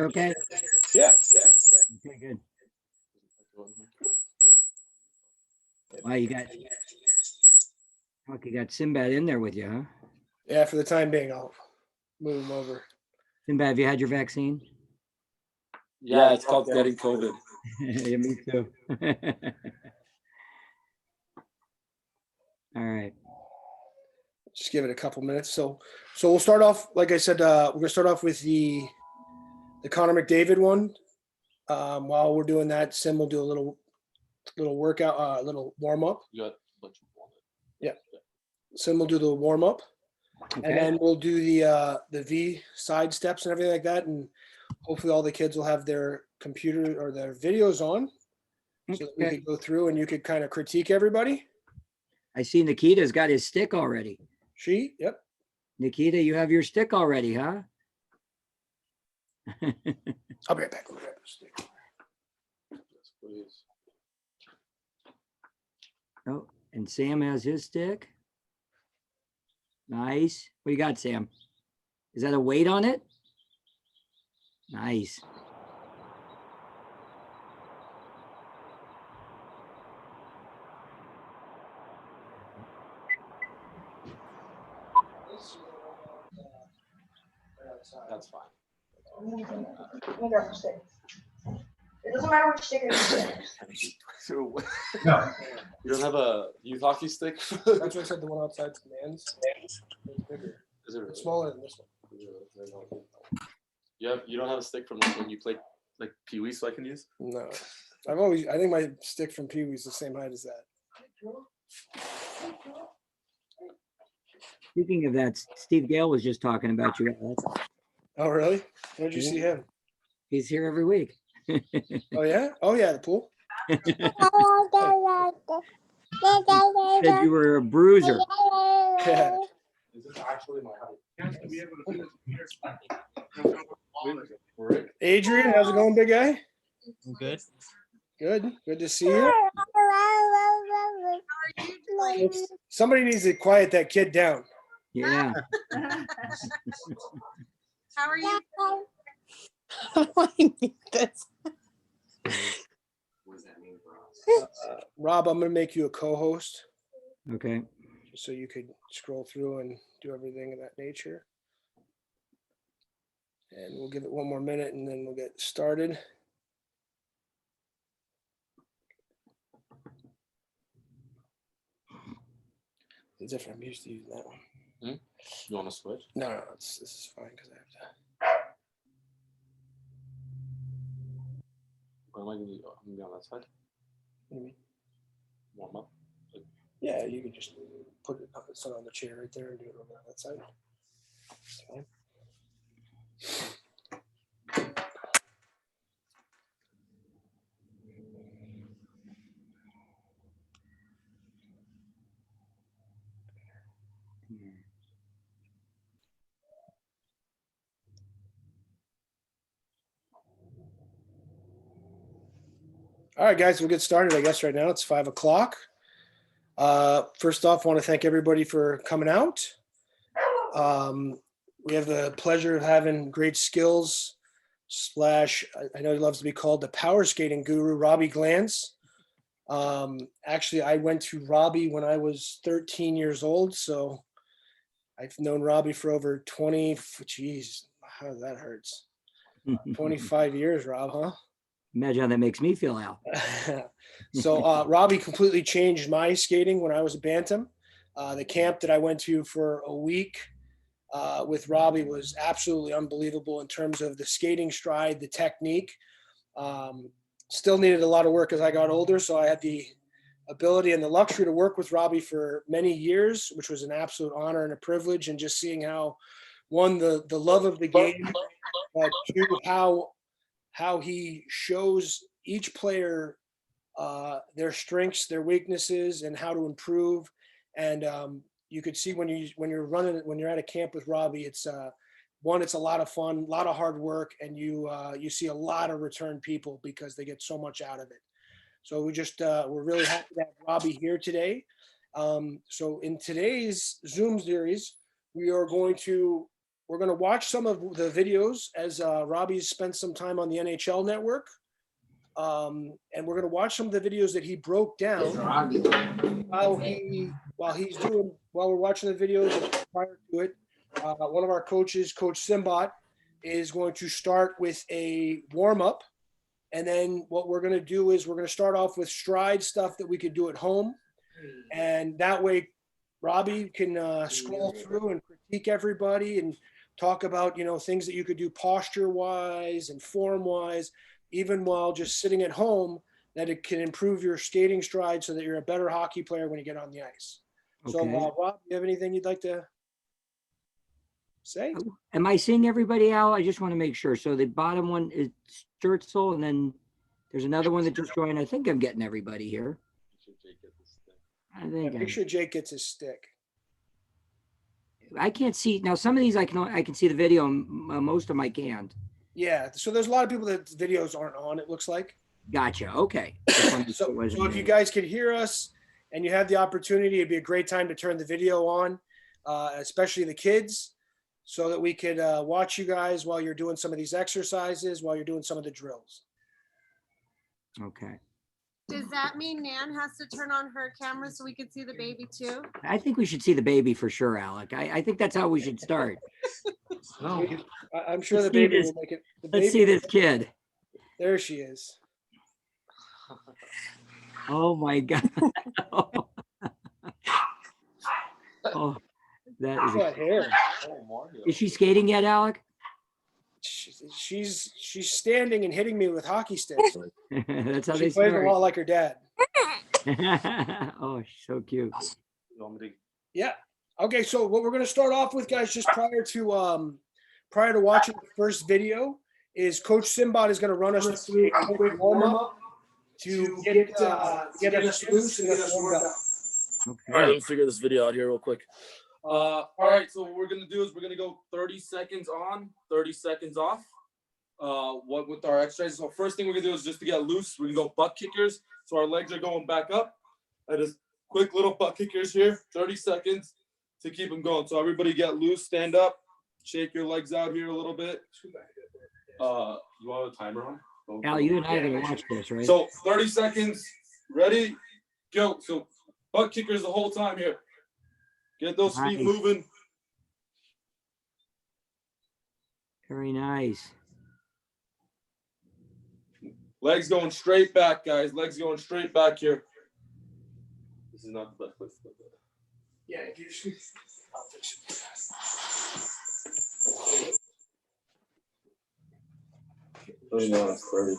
Okay. Yeah. Okay, good. Wow, you got Sinbad in there with you, huh? Yeah, for the time being, I'll move him over. Sinbad, have you had your vaccine? Yeah, it's called getting COVID. Yeah, me too. All right. Just give it a couple minutes. So we'll start off, like I said, we're gonna start off with the Connor McDavid one. While we're doing that, Sim will do a little workout, a little warm up. You got what you wanted. Yeah. Sim will do the warm up, Okay. and then we'll do the V side steps and everything like that, and hopefully all the kids will have their computer or their videos on, so that we Okay. could go through and you could kind of critique everybody. I see Nikita's got his stick already. Yep. Nikita, you have your stick already, huh? I'll be right back. Yes, please. Oh, and Sam has his stick. Nice. What you got, Sam? Is that a weight on it? Nice. That's fine. It doesn't matter which stick it is. No. You don't have a youth hockey stick? That's what I said. The one outside commands. It's bigger. Is it really? It's smaller than this one. You don't have a stick from like when you played like Pee Wee, so I can use? No, I think my stick from Pee Wee's the same height as that. Speaking of that, Steve Gale was just talking about you. Alex. Oh, really? Where'd you see him? He's here every week. Oh, yeah? Oh, yeah, the pool. Said you were a bruiser. Yeah. Is this actually my height? Adrian, how's it going, big guy? I'm good. Good. Good to see you. Somebody needs to quiet that kid down. Yeah. How are you? I need this. What does that mean for us? Rob, I'm going to make you a co-host Okay. so you could scroll through and do everything of that nature. And we'll give it one more minute and then we'll get started. It's different. I'm used to using that one. You want to switch? No, this is fine because I have to. What am I going to do? I'm going to be on that side? What do you mean? Warm up? Yeah, you could just put it up on the chair right there and do it over on that side. That's fine. All right, guys, we'll get started. I guess right now it's 5 o'clock. First off, I want to thank everybody for coming out. We have the pleasure of having great skills / I know he loves to be called the power skating guru, Robby Glantz. Actually, I went to Robby when I was 13 years old, so I've known Robby for over 20. Geez, how that hurts. 25 years, Rob, huh? Imagine how that makes me feel, Al. So Robby completely changed my skating when I was a bantam. The camp that I went to for a week with Robby was absolutely unbelievable in terms of the skating stride, the technique. Still needed a lot of work as I got older, so I had the ability and the luxury to work with Robby for many years, which was an absolute honor and a privilege. And just seeing how, one, the love of the game, but two, how he shows each player their strengths, their weaknesses, and how to improve. And you could see when you're at a camp with Robby, it's it's a lot of fun, a lot of hard work, and you see a lot of return people because they get so much out of it. So we're really happy to have Robby here today. So in today's Zoom series, we are going to we're going to watch some of the videos as Robbie's spent some time on the NHL Network. And we're going to watch some of the videos that he broke down while we're watching the videos prior to it. One of our coaches, Coach Simbot, is going to start with a warm-up. And then what we're going to do is we're going to start off with stride stuff that we could do at home. And that way, Robbie can scroll through and critique everybody and talk about, things that you could do posture-wise and form-wise, even while just sitting at home, that it can improve your skating stride so that you're a better hockey player when you get on the ice. Okay. So, Rob, you have anything you'd like to say? Am I seeing everybody, Al? I just want to make sure. So the bottom one is Sturzel, and then there's another one that just joined. I think I'm getting everybody here. I think Make sure Jake gets his stick. I can't see now. Some of these I can see the video. Most of them I can't. Yeah. So there's a lot of people that videos aren't on, it looks like. Gotcha. Okay. So if you guys could hear us and you have the opportunity, it'd be a great time to turn the video on, especially the kids, so that we could watch you guys while you're doing some of these exercises, while you're doing some of the drills. Okay. Does that mean Nan has to turn on her camera so we can see the baby too? I think we should see the baby for sure, Alec. I think that's how we should start. No. I'm sure Let's the see baby this. will make it. Let's see this kid. There she is. Oh my God. Oh, that Look at that hair. is she skating yet, Alec? She's standing and hitting me with hockey sticks. That's how She they plays a start. lot like her dad. Oh, she's so cute. Yeah. Okay. So what we're going to start off with, guys, just prior to watching the first video, is Coach Simbot is going to run us through a quick warm up to get us loose and get us warmed up. Okay. All right, let me figure this video out here real quick. All right, so what we're gonna do is we're gonna go 30 seconds on, 30 seconds off. What with our exercises. So first thing we're gonna do is just to get loose, we're gonna go butt kickers. So our legs are going back up. And just quick little butt kickers here, 30 seconds to keep them going. So everybody get loose, stand up, shake your legs out here a little bit. You want a timer on? Al, you and I are gonna watch this, right? So 30 seconds, ready, go. So butt kickers the whole time here. Get those feet Nice. moving. Very nice. Legs going straight back, guys. Legs going straight back here. This is not the best place to put that. Yeah. If you just, I'll fix it. 30. That's 30.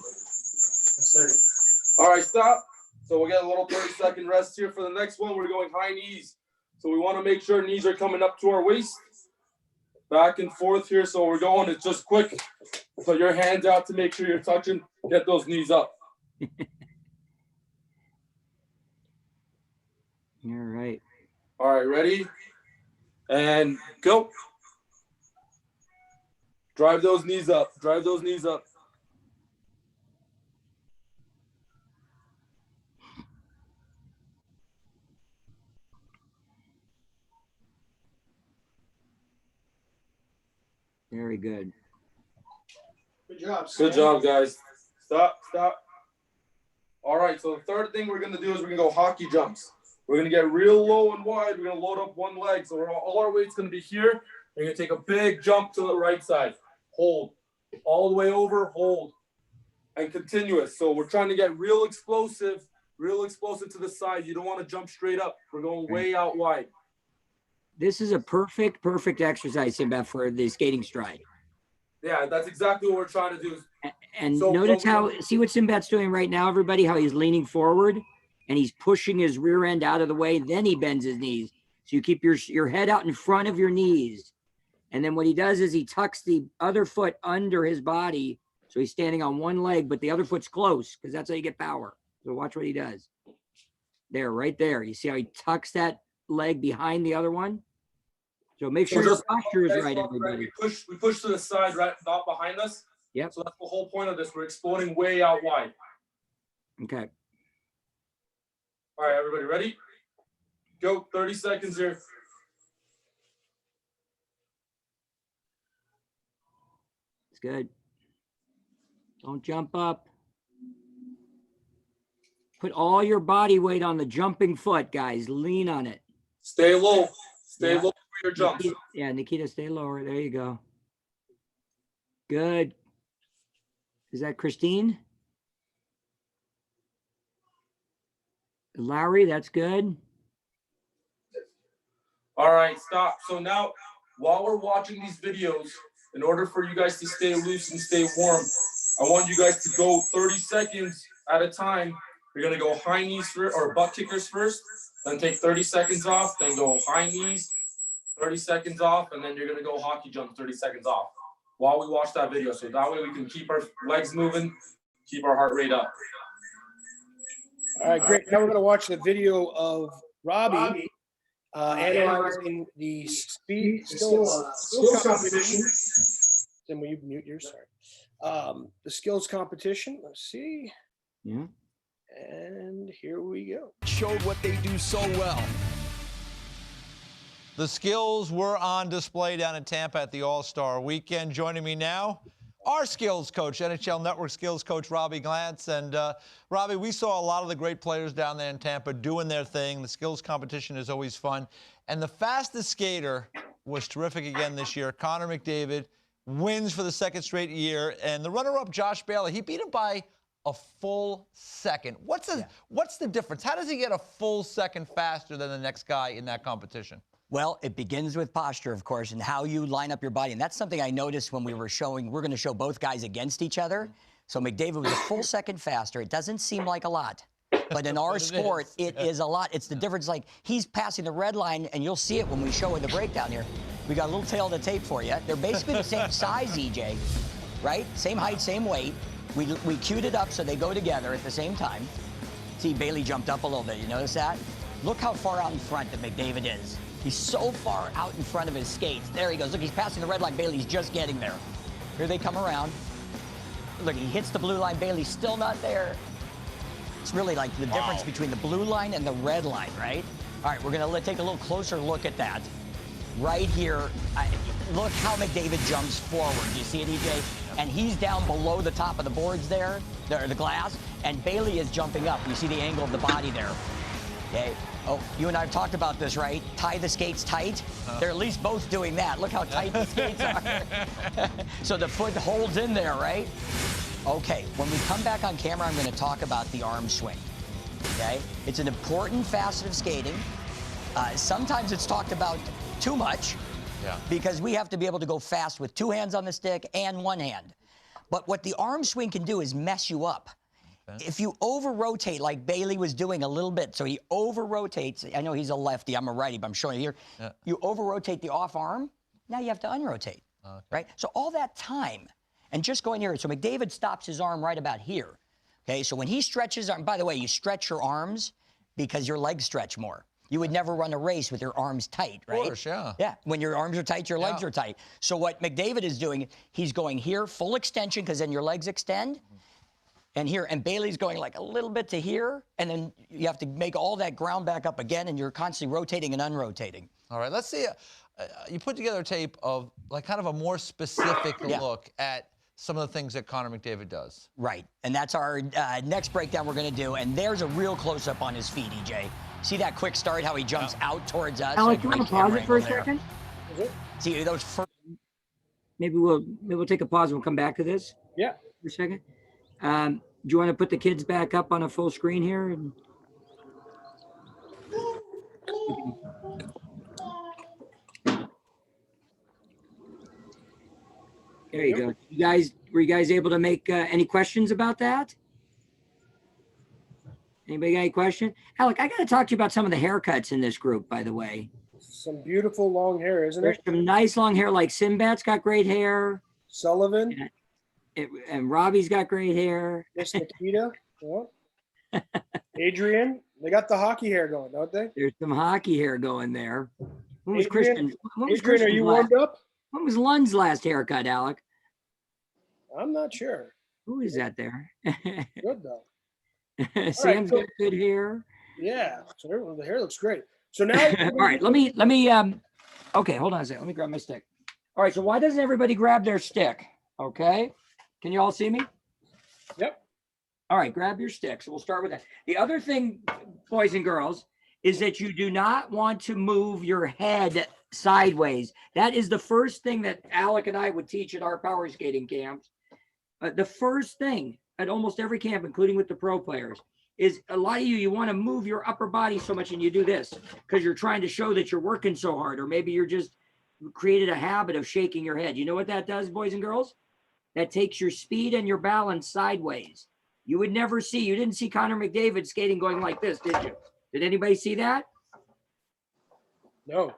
All right, stop. So we'll get a little 30-second rest here for the next one. We're going high knees. So we want to make sure knees are coming up to our waist. Back and forth here. So we're going, it's just quick. Put your hands out to make sure you're touching. Get those knees up. All right. All right, ready? And go. Drive those knees up. Drive those knees up. Very good. Good job. Good job, guys. Stop, stop. All right, so the third thing we're going to do is we're going to go hockey jumps. We're going to get real low and wide. We're going to load up one leg. So all our weight's going to be here. You're going to take a big jump to the right side. Hold. All the way over, hold. And continuous. So we're trying to get real explosive to the side. You don't want to jump straight up. We're going way out wide. This is a perfect exercise, Simba, for the skating stride. Yeah, that's exactly what we're trying to do. And So- notice see what Simbat's doing right now, everybody, how he's leaning forward and he's pushing his rear end out of the way. Then he bends his knees. So you keep your head out in front of your knees. And then what he does is he tucks the other foot under his body. So he's standing on one leg, but the other foot's close because that's how you get power. So watch what he does. There, right there. You see how he tucks that leg behind the other one? So make sure your posture is right, everybody. We push to the side, right, not behind us. Yep. So that's the whole point of this. We're exploding way out wide. Okay. All right, everybody ready? Go, 30 seconds here. good. Don't jump up. Put all your body weight on the jumping foot, guys. Lean on it. Stay low. Stay Yeah. low for your jumps. Nikita, stay lower. There you go. Good. Is that Christine? Larry, that's good. All right, stop. So now, while we're watching these videos, in order for you guys to stay loose and stay warm, I want you guys to go 30 seconds at a time. You're gonna go high knees first, or butt kickers first, then take 30 seconds off, then go high knees, 30 seconds off, and then you're gonna go hockey jump 30 seconds off while we watch that video. So that way we can keep our legs moving, keep our heart rate up. All right, great. Now we're going to watch the video of Robby analyzing the skills competition. Then will you mute yours? Sorry. The skills competition. Let's see. Yeah. And here we go. Showed what they do so well. The skills were on display down in Tampa at the All-Star Weekend. Joining me now, our skills coach, NHL Network skills coach, Robby Glantz. And Robby, we saw a lot of the great players down there in Tampa doing their thing. The skills competition is always fun. And the fastest skater was terrific again this year. Connor McDavid wins for the second straight year. And the runner-up, Josh Bailey, he beat him by a full second. What's the difference? How does he get a full second faster than the next guy in that competition? Well, it begins with posture, of course, and how you line up your body. And that's something I noticed when we were showing, we're going to show both guys against each other. So McDavid was a full second faster. It doesn't seem like a lot, but in our sport, it is a lot. It's the difference. Like, he's passing the red line, and you'll see it when we show the breakdown here. We got a little tail to tape for you. They're basically the same size, EJ, right? Same height, same weight. We queued it up so they go together at the same time. See, Bailey jumped up a little bit. You notice that? Look how far out in front that McDavid is. He's so far out in front of his skates. There he goes. Look, he's passing the red line. Bailey's just getting there. Here they come around. Look, he hits the blue line. Bailey's still not there. It's really like the difference between the blue line and the red line, right? All right, we're going to take a little closer look at that. Right here, look how McDavid jumps forward. Do you see it, EJ? And he's down below the top of the boards there, the glass, and Bailey is jumping up. You see the angle of the body there. Okay. Oh, you and I have talked about this, right? Tie the skates tight. They're at least both doing that. Look how tight the skates are. So the foot holds in there, right? Okay, when we come back on camera, I'm going to talk about the arm swing. Okay? It's an important facet of skating. Sometimes it's talked about too much because we have to be able to go fast with two hands on the stick and one hand. But what the arm swing can do is mess you up. If you over-rotate like Bailey was doing a little bit, so he over-rotates. I know he's a lefty, I'm a righty, but I'm showing you here. You over-rotate the off arm, now you have to unrotate, right? So all that time, and just going here, so McDavid stops his arm right about here, okay? So when he stretches, by the way, you stretch your arms because your legs stretch more. You would never run a race with your arms tight, right? Of course, yeah. Yeah, when your arms are tight, your legs are tight. So what McDavid is doing, he's going here, full extension, because then your legs extend. And here, and Bailey's going like a little bit to here, and then you have to make all that ground back up again, and you're constantly rotating and unrotating. All right, let's see. You put together a tape of like kind of a more specific look at some of the things that Connor McDavid does. Right, and that's our next breakdown we're going to do, and there's a real closer-up on his feet, EJ. See that quick start, how he jumps out towards us? Alex, you want to pause it for a second? See, those first... Maybe we'll take a pause and we'll come back to this. Yeah. For a second. Do you want to put the kids back up on a full screen here? There you go. Were you guys able to make any questions about that? Anybody got any question? Alec, I got to talk to you about some of the haircuts in this group, by the way. Some beautiful long hair, isn't There's it? some nice long hair, like Sinbat's got great hair. Sullivan. And Robbie's got great hair. Miss Nikita. Yeah. Adrian. They got the hockey hair going, don't they? There's some hockey hair going there. When was Adrian, Christian? are you warmed up? When was Lund's last haircut, Alec? I'm not sure. Who is that there? Good though. Sam's got good hair. Yeah, so the hair looks great. So now, all right, let me okay, hold on a second. Let me grab my stick. All right, so why doesn't everybody grab their stick? Okay. Can you all see me? Yep. All right, grab your sticks. We'll start with that. The other thing, boys and girls, is that you do not want to move your head sideways. That is the first thing that Alec and I would teach at our power skating camps. The first thing at almost every camp, including with the pro players, is a lot of you want to move your upper body so much, and you do this because you're trying to show that you're working so hard, or maybe you're just created a habit of shaking your head. You know what that does, boys and girls? That takes your speed and your balance sideways. You didn't see Connor McDavid skating going like this, did you? Did anybody see that? No.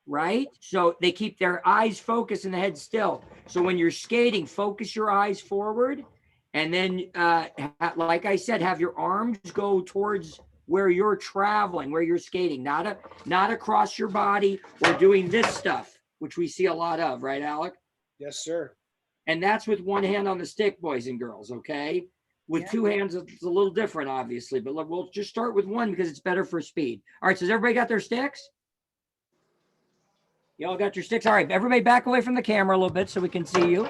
Right? So they keep their eyes focused and the head still. So when you're skating, focus your eyes forward. And then, like I said, have your arms go towards where you're traveling, where you're skating, not across your body or doing this stuff, which we see a lot of, right, Alec? Yes, sir. And that's with one hand on the stick, boys and girls, okay? With two hands, it's a little different, obviously, but look, we'll just start with one because it's better for speed. All right, so has everybody got their sticks? You all got your sticks? All right, everybody back away from the camera a little bit so we can see you.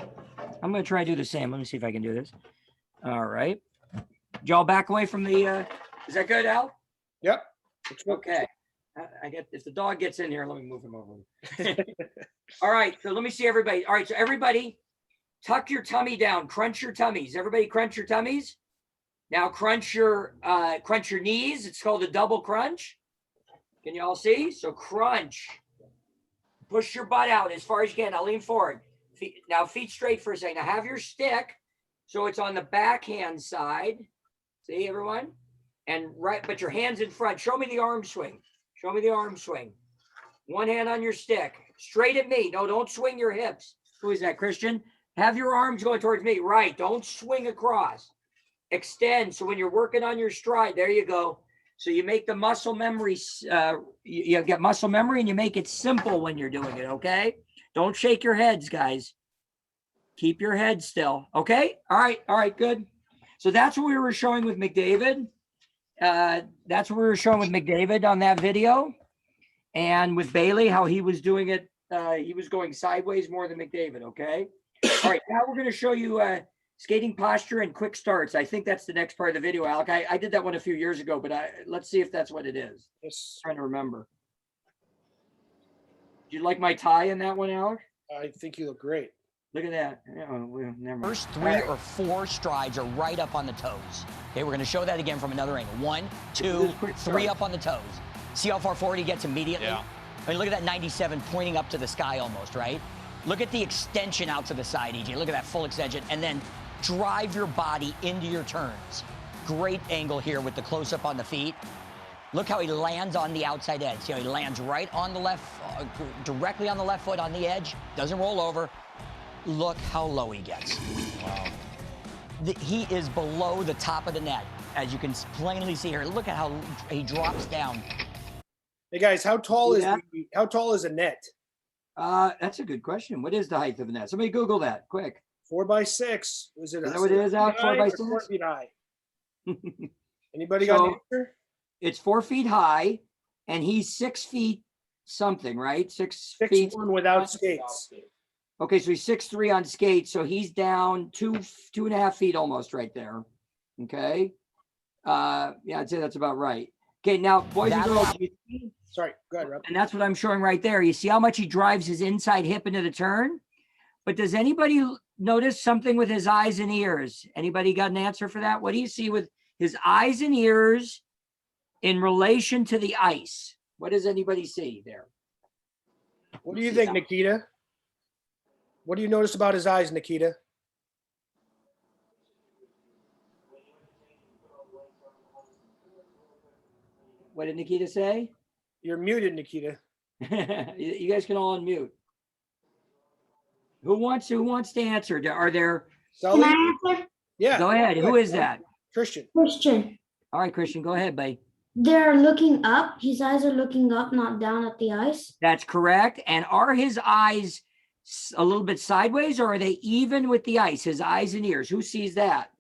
I'm going to try to do the same. Let me see if I can do this. All right. Y'all back away from the, is that good, Al? Yep. Okay. I get, if the dog gets in here, let me move him over. All right, so let me see everybody. All right, so everybody, tuck your tummy down, crunch your tummies. Everybody crunch your tummies. Now crunch your knees. It's called a double crunch. Can you all see? So crunch. Push your butt out as far as you can. Now lean forward. Now feet straight for a second. Now have your stick so it's on the backhand side. See everyone? And right, but your hands in front. Show me the arm swing. Show me the arm swing. One hand on your stick. Straight at me. No, don't swing your hips. Who is that, Christian? Have your arms going towards me. Right. Don't swing across. Extend. So when you're working on your stride, there you go. So you make the muscle memory, you get muscle memory and you make it simple when you're doing it, okay? Don't shake your heads, guys. Keep your head still, okay? All right, good. So that's what we were showing with McDavid. That's what we were showing with McDavid on that video. And with Bailey, how he was doing it, he was going sideways more than McDavid, okay? All right, now we're gonna show you skating posture and quick starts. I think that's the next part of the video, Alec. I did that one a few years ago, but let's see if that's what it is. Yes. I'm trying to remember. Do you like my tie in that one, Alec? I think you look great. Look at that. Oh, never mind. First 3 or 4 strides are right up on the toes. Okay, we're gonna show that again from another angle. 1, 2, 3 up on the toes. See how far forward he gets immediately? Yeah. I mean, look at that 97 pointing up to the sky almost, right? Look at the extension out to the side, EJ. Look at that full extension. And then drive your body into your turns. Great angle here with the close-up on the feet. Look how he lands on the outside edge. See how he lands right on the left, directly on the left foot on the edge. Doesn't roll over. Look how low he gets. Wow. He is below the top of the net, as you can plainly see here. Look at how he drops down. Hey guys, how tall is a net? That's a good question. What is the height of a net? Somebody Google that quick. 4x6. Was it? Is that what it is, Al? 4x6? 4 feet high. Anybody got an answer? It's 4 feet high, and he's 6 feet something, right? 6 feet 6'1" without skates. Okay, so he's 6'3" on skates, so he's down 2.5 feet almost right there. Okay. Yeah, I'd say that's about right. Okay, now boys and girls, you see? Sorry, go ahead, Rob. And that's what I'm showing right there. You see how much he drives his inside hip into the turn? But does anybody notice something with his eyes and ears? Anybody got an answer for that? What do you see with his eyes and ears in relation to the ice? What does anybody see there? What do you think, Nikita? What do you notice about his eyes, Nikita? What did Nikita say? You're muted, Nikita. You guys can all unmute. Who wants to answer? Are there? Sully? Can I answer? Yeah. Go ahead. Who is that? Christian. Christian. All right, Christian, go ahead, buddy. They're looking up. His eyes are looking up, not down at the ice. That's correct. And are his eyes a little bit sideways, or are they even with the ice? His eyes and ears. Who sees that?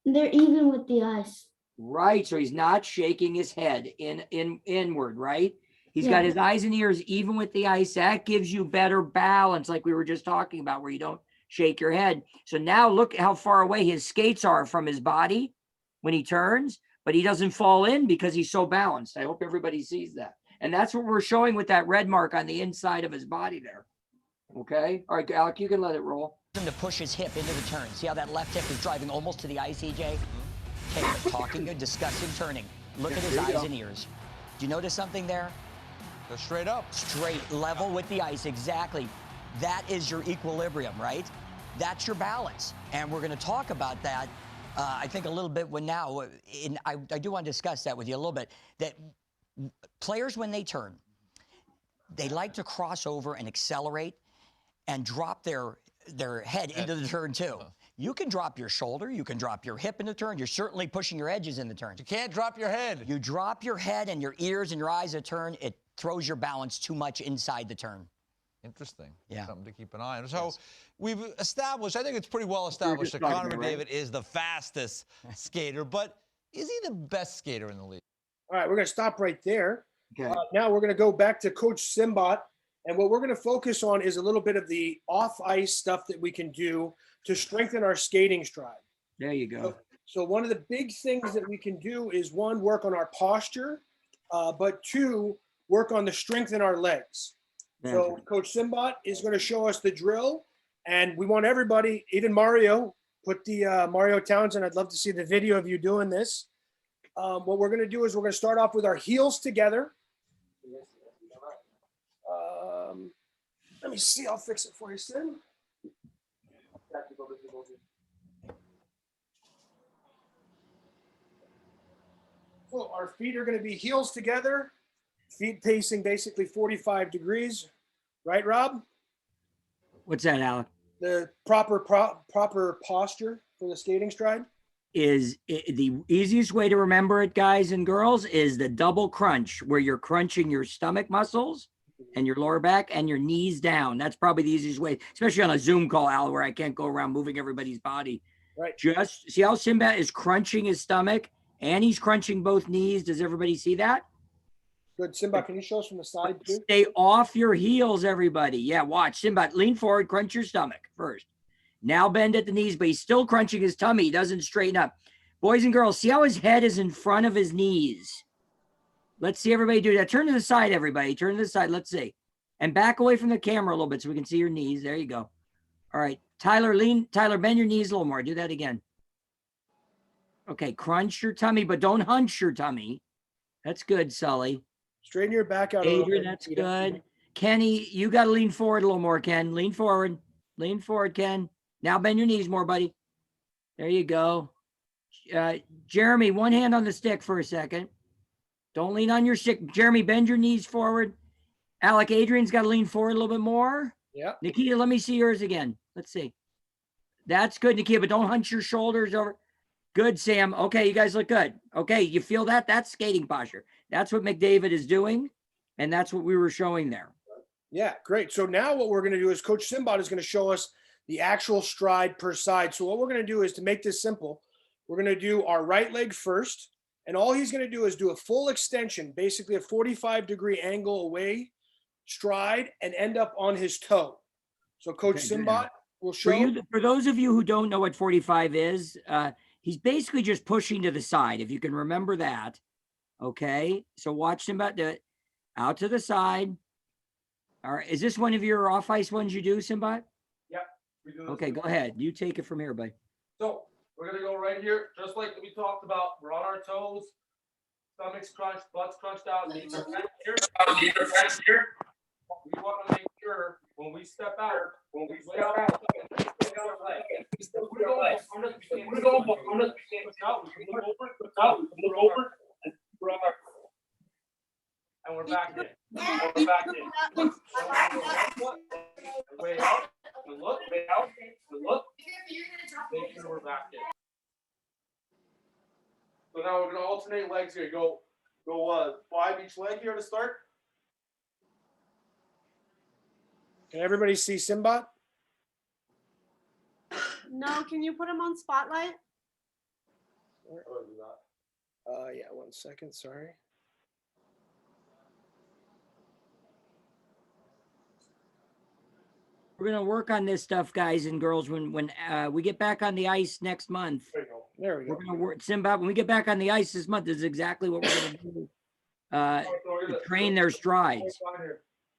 They're even with the ice. Right. So he's not shaking his head inward, right? He's Yeah. got his eyes and ears even with the ice. That gives you better balance, like we were just talking about, where you don't shake your head. So now look how far away his skates are from his body when he turns, but he doesn't fall in because he's so balanced. I hope everybody sees that. And that's what we're showing with that red mark on the inside of his body there. Okay. All right, Alec, you can let it roll. Him to push his hip into the turn. See how that left hip is driving almost to the ice, EJ? Okay, but talking good, discussing turning. Look at his there you eyes go. and ears. Do you notice something there? Go straight up. Straight, level with the ice, exactly. That is your equilibrium, right? That's your balance. And we're going to talk about that, I think, a little bit now. I do want to discuss that with you a little bit. That players, when they turn, they like to cross over and accelerate and drop their head into the turn too. You can drop your shoulder, you can drop your hip in the turn. You're certainly pushing your edges in the turn. You can't drop your head. You drop your head and your ears and your eyes a turn, it throws your balance too much inside the turn. Interesting. Yeah. Something to keep an eye on. So we've established, I think it's pretty well established that talking Connor about, right? McDavid is the fastest skater, but is he the best skater in the league? All right, we're going to stop right there. Okay. Now we're going to go back to Coach Simbot. And what we're going to focus on is a little bit of the off-ice stuff that we can do to strengthen our skating stride. There you go. So one of the big things that we can do is, one, work on our posture, but two, work on the strength in our legs. So Coach Simbot is going to show us the drill, and we want everybody, even Mario, put the Mario Townsend, I'd love to see the video of you doing this. What we're going to do is we're going to start off with our heels together. Let me see, I'll fix it for you, Sim. So our feet are going to be heels together, feet pacing basically 45 degrees. Right, Rob? What's that, Alec? The proper posture for the skating stride. The easiest way to remember it, guys and girls, is the double crunch, where you're crunching your stomach muscles and your lower back and your knees down. That's probably the easiest way, especially on a Zoom call, Al, where I can't go around moving everybody's body. Right. Just see how Simbat is crunching his stomach and he's crunching both knees. Does everybody see that? Good. Simba, can you show us from the side too? Stay off your heels, everybody. Yeah, watch. Simbat, lean forward, crunch your stomach first. Now bend at the knees, but he's still crunching his tummy. He doesn't straighten up. Boys and girls, see how his head is in front of his knees. Let's see everybody do that. Turn to the side, everybody. Turn to the side. Let's see. And back away from the camera a little bit so we can see your knees. There you go. All right. Tyler, bend your knees a little more. Do that again. Okay, crunch your tummy, but don't hunch your tummy. That's good, Sully. Straighten your back out a little Adrian, bit. that's good. Kenny, you got to lean forward a little more, Ken. Lean forward. Lean forward, Ken. Now bend your knees more, buddy. There you go. Jeremy, one hand on the stick for a second. Don't lean on your stick. Jeremy, bend your knees forward. Alec, Adrian's got to lean forward a little bit more. Yeah. Nikita, let me see yours again. Let's see. That's good, Nikita, but don't hunch your shoulders over. Good, Sam. Okay, you guys look good. Okay, you feel that? That's skating posture. That's what McDavid is doing, and that's what we were showing there. Yeah, great. So now what we're going to do is Coach Simbot is going to show us the actual stride per side. So what we're going to do is, to make this simple, we're going to do our right leg first, and all he's going to do is do a full extension, basically a 45-degree angle away stride, and end up on his toe. So Coach Okay, good. Simbot will show. For those of you who don't know what 45 is, he's basically just pushing to the side, if you can remember that. Okay, so watch Simbat do it. Out to the side. All right, is this one of your off-ice ones you do, Simbat? Yep. We do this. Okay, go ahead. You take it from here, buddy. So we're gonna go right here, just like we talked about. We're on our toes, stomach's crunched, butt's crunched out, knees are bent here. We want to make sure when we step out, we're going and we're back in. We're back in. Way out, and look, way out, and look. Make sure we're back in. So now we're gonna alternate legs here. Go 5 each leg here to start. Can everybody see Simbot? No, can you put him on spotlight? Yeah, 1 second. Sorry. We're gonna work on this stuff, guys and girls. When we get back on the ice next month, There you go. There we we're go. gonna work Simba. When we get back on the ice this month, this is exactly what we're gonna do. To train their strides.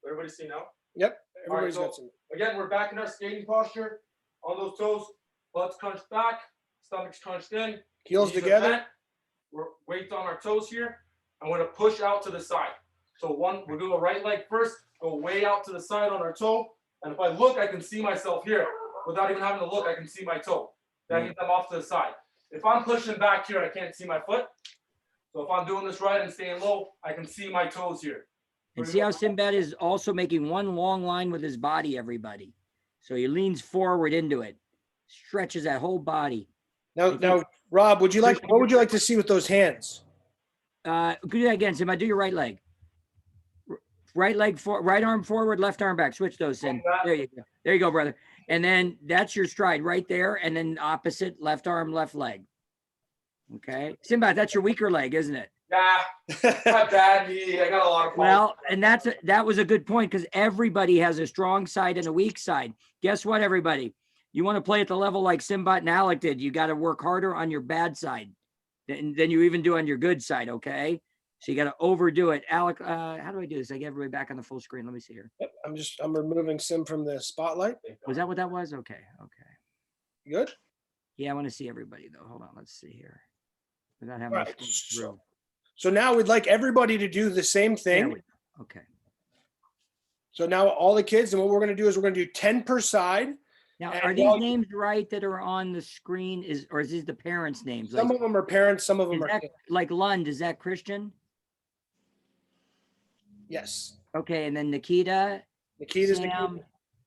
Everybody see now? Yep. All right, Everybody's got some. Again, we're back in our skating posture. On those toes, butts crunched back, stomach's crunched in. Heels knees are together. bent. We're weight on our toes here. I'm going to push out to the side. So we're going to go right leg first, go way out to the side on our toe. And if I look, I can see myself here. Without even having to look, I can see my toe. Then I get them off to the side. If I'm pushing back here, I can't see my foot. So if I'm doing this right and staying low, I can see my toes here. And see how Sinbad is also making one long line with his body, everybody. So he leans forward into it, stretches that whole body. Now, Rob, what would you like to see with those hands? Do that again, Sinbad. Do your right leg. Right leg right arm forward, left arm back. Switch those in. There you go. There you go, brother. And then that's your stride right there. And then opposite, left arm, left leg. Okay. Sinbad, that's your weaker leg, isn't it? Yeah, not bad knee. I got a lot of Well, and that was a good point because everybody has a strong side and a weak side. Guess what, everybody? You want to play at the level like Simbat and Alec did, you got to work harder on your bad side than you even do on your good side, okay? So you got to overdo it. Alec, how do I do this? I get everybody back on the full screen. Let me see here. Yep, I'm removing Sim from the spotlight. Was that what that was? Okay, okay. You good? Yeah, I want to see everybody though. Hold on, let's see here. Without having Right. to scroll through. So now we'd like everybody to do the same thing. Okay. So now all the kids, and what we're going to do is we're going to do 10 per side. Now, And are these while- names right that are on the screen? Or is these the parents' names? Some Like, of them are parents, some of them is are that, kids. like Lund, is that Christian? Yes. Okay, and then Nikita, Nikita's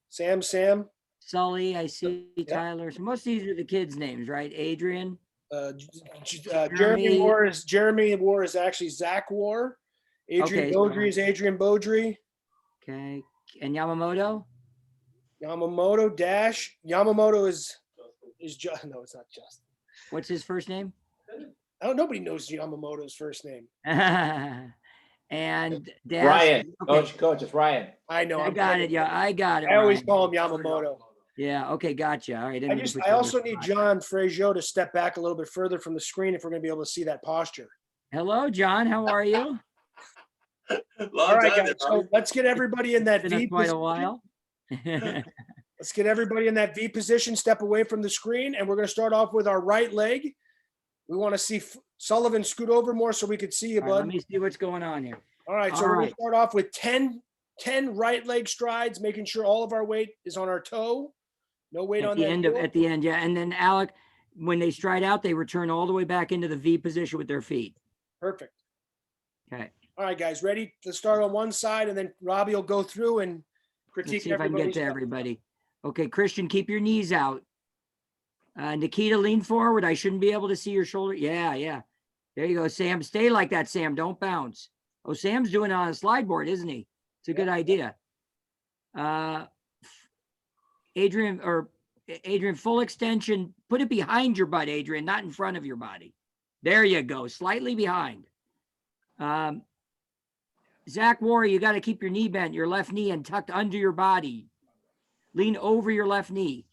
Sam, Sam, Sully, I see Tyler. So most of these are the kids' names, right? Adrian. Jeremy War is actually Zach War. Adrian Okay, Beaudry is Adrian Beaudry. Okay, and Yamamoto. Yamamoto Yamamoto is no, it's not Justin. What's his first name? Nobody knows Yamamoto's first name. And Dash. Ryan, Okay. coach, it's Ryan. I know. I got it. Yeah, I got it. I always Ryan. call him Yamamoto. Yeah. Okay. Gotcha. All right. I also need John Frazier to step back a little bit further from the screen if we're going to be able to see that posture. Hello, John. How are you? All right, guys. So let's get everybody in that Been V quite a position. while. Let's get everybody in that V position. Step away from the screen, and we're going to start off with our right leg. We want to see Sullivan scoot over more so we could see you, All right, bud. let me see what's going on here. All right, so All we're going right. to start off with 10 right leg strides, making sure all of our weight is on our toe. No weight At on the that end heel. at the end, yeah. And then Alec, when they stride out, they return all the way back into the V position with their feet. Perfect. Okay. All right, guys, ready? Let's start on one side, and then Robbie will go through and Let's critique see if I can get everybody's to stuff. everybody. Okay, Christian, keep your knees out. Nikita, lean forward. I shouldn't be able to see your shoulder. Yeah, yeah. There you go, Sam. Stay like that, Sam. Don't bounce. Oh, Sam's doing it on a slide board, isn't he? It's a good idea. Adrian, full extension. Put it behind your butt, Adrian, not in front of your body. There you go, slightly behind. Zach Warrior, you got to keep your knee bent, your left knee and tucked under your body. Lean over your left knee.